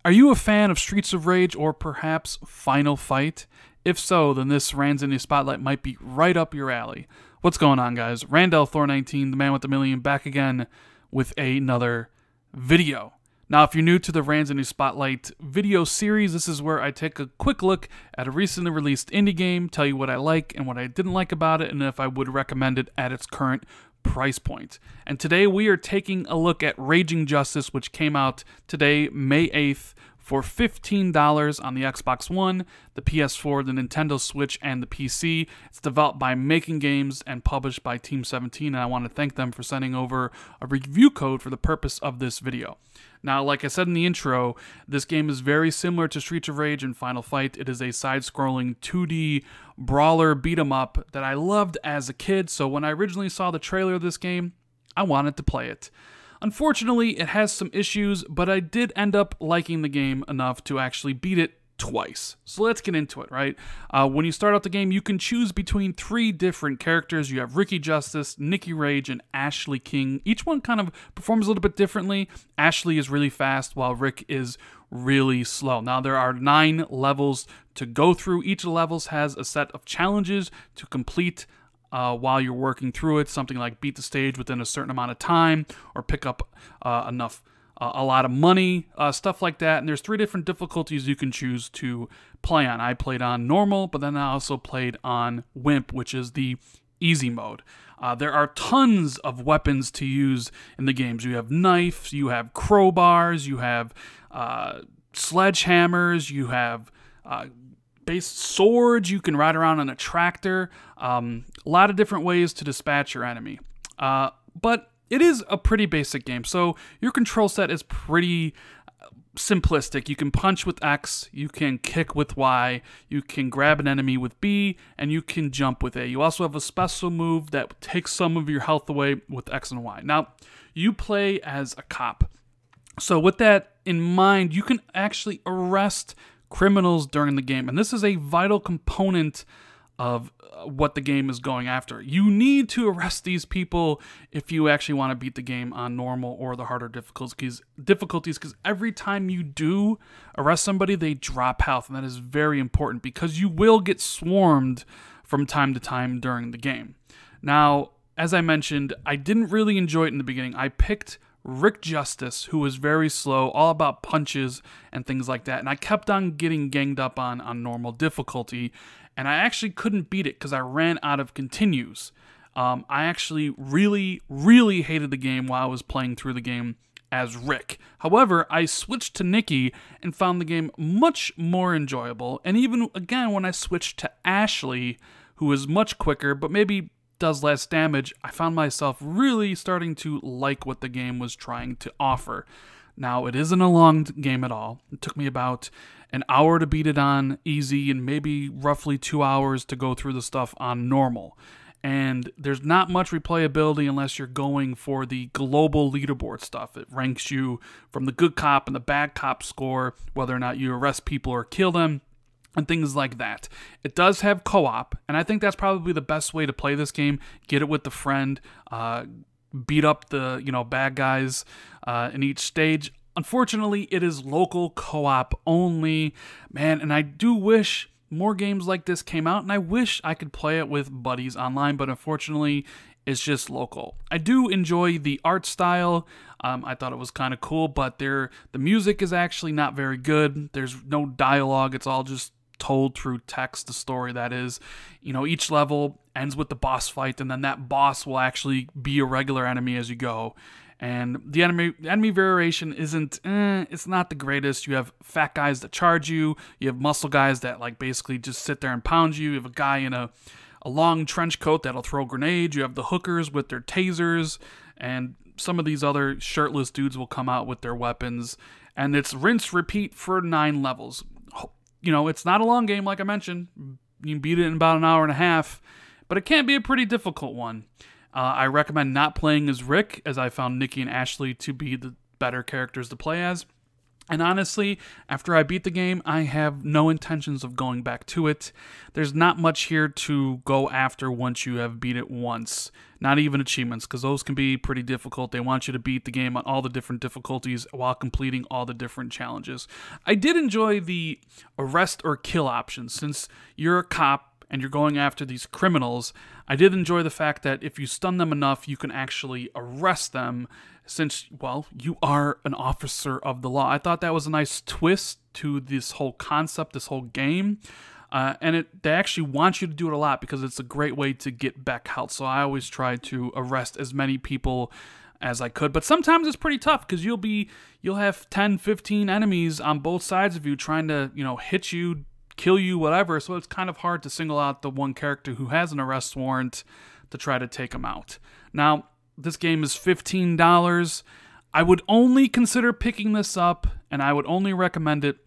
Are you a fan of Streets of Rage or perhaps Final Fight? If so, then this Ranzini Spotlight might be right up your alley. What's going on, guys? Randall Thor 19, the man with the million, back again with another video. Now, if you're new to the Ranzini Spotlight video series, this is where I take a quick look at a recently released indie game, tell you what I like and what I didn't like about it, and if I would recommend it at its current price point. And today we are taking a look at Raging Justice, which came out today, May 8th, for $15 on the Xbox One, the PS4, the Nintendo Switch, and the PC. It's developed by Making Games and published by Team 17, and I want to thank them for sending over a review code for the purpose of this video. Now, like I said in the intro, this game is very similar to Streets of Rage and Final Fight. It is a side-scrolling 2D brawler beat-em-up that I loved as a kid, so when I originally saw the trailer of this game, I wanted to play it. Unfortunately, it has some issues, but I did end up liking the game enough to actually beat it twice. So let's get into it, right? When you start out the game, you can choose between 3 different characters. You have Ricky Justice, Nikki Rage, and Ashley King. Each one kind of performs a little bit differently. Ashley is really fast, while Rick is really slow. Now, there are 9 levels to go through. Each of the levels has a set of challenges to complete while you're working through it, something like beat the stage within a certain amount of time, or pick up a lot of money, stuff like that. And there's 3 different difficulties you can choose to play on. I played on normal, but then I also played on Wimp, which is the easy mode. There are tons of weapons to use in the games. You have knives, you have crowbars, you have sledgehammers, you have base swords, you can ride around on a tractor, a lot of different ways to dispatch your enemy. But it is a pretty basic game, so your control set is pretty simplistic. You can punch with X, you can kick with Y, you can grab an enemy with B, and you can jump with A. You also have a special move that takes some of your health away with X and Y. Now, you play as a cop. So with that in mind, you can actually arrest criminals during the game, and this is a vital component of what the game is going after. You need to arrest these people if you actually want to beat the game on normal or the harder difficulties, because every time you do arrest somebody, they drop health, and that is very important because you will get swarmed from time to time during the game. Now, as I mentioned, I didn't really enjoy it in the beginning. I picked Rick Justice, who was very slow, all about punches and things like that, and I kept on getting ganged up on normal difficulty, and I actually couldn't beat it because I ran out of continues. I actually really hated the game while I was playing through the game as Rick. However, I switched to Nikki and found the game much more enjoyable, and even again when I switched to Ashley, who is much quicker but maybe does less damage, I found myself really starting to like what the game was trying to offer. Now, it isn't a long game at all. It took me about an hour to beat it on easy and maybe roughly 2 hours to go through the stuff on normal. And there's not much replayability unless you're going for the global leaderboard stuff. It ranks you from the good cop and the bad cop score, whether or not you arrest people or kill them, and things like that. It does have co-op, and I think that's probably the best way to play this game. Get it with a friend, beat up the bad guys in each stage. Unfortunately, it is local co-op only, man, and I do wish more games like this came out, and I wish I could play it with buddies online, but unfortunately, it's just local. I do enjoy the art style. I thought it was kind of cool, but the music is actually not very good. There's no dialogue. It's all just told through text, the story that is. Each level ends with the boss fight, and then that boss will actually be a regular enemy as you go. And the enemy variation isn't, it's not the greatest. You have fat guys that charge you. You have muscle guys that basically just sit there and pound you. You have a guy in a long trench coat that'll throw grenades. You have the hookers with their tasers, and some of these other shirtless dudes will come out with their weapons. And it's rinse repeat for 9 levels. It's not a long game, like I mentioned. You can beat it in about an hour and a half, but it can be a pretty difficult one. I recommend not playing as Rick, as I found Nikki and Ashley to be the better characters to play as. And honestly, after I beat the game, I have no intentions of going back to it. There's not much here to go after once you have beat it once. Not even achievements, because those can be pretty difficult. They want you to beat the game on all the different difficulties while completing all the different challenges. I did enjoy the arrest or kill option. Since you're a cop and you're going after these criminals, I did enjoy the fact that if you stun them enough, you can actually arrest them, since, well, you are an officer of the law. I thought that was a nice twist to this whole concept, this whole game. And they actually want you to do it a lot because it's a great way to get back health. So I always try to arrest as many people as I could. But sometimes it's pretty tough because you'll have 10, 15 enemies on both sides of you trying to, hit you, kill you, whatever. So it's kind of hard to single out the one character who has an arrest warrant to try to take them out. Now, this game is $15. I would only consider picking this up, and I would only recommend it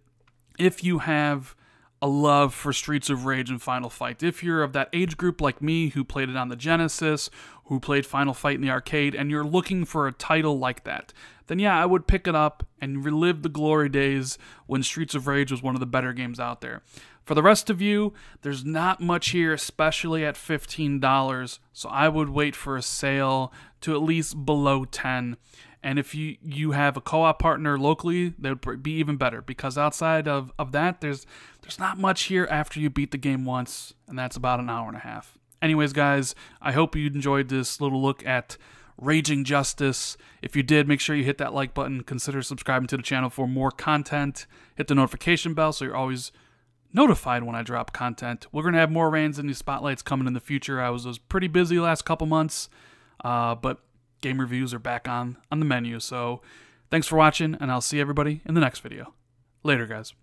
if you have a love for Streets of Rage and Final Fight. If you're of that age group like me who played it on the Genesis, who played Final Fight in the arcade, and you're looking for a title like that, then yeah, I would pick it up and relive the glory days when Streets of Rage was one of the better games out there. For the rest of you, there's not much here, especially at $15, so I would wait for a sale to at least below $10. And if you have a co-op partner locally, that would be even better, because outside of that, there's not much here after you beat the game once, and that's about an hour and a half. Anyways, guys, I hope you enjoyed this little look at Raging Justice. If you did, make sure you hit that like button, consider subscribing to the channel for more content, hit the notification bell so you're always notified when I drop content. We're going to have more Reigns and these spotlights coming in the future. I was pretty busy last couple months, but game reviews are back on the menu. So thanks for watching, and I'll see everybody in the next video. Later, guys.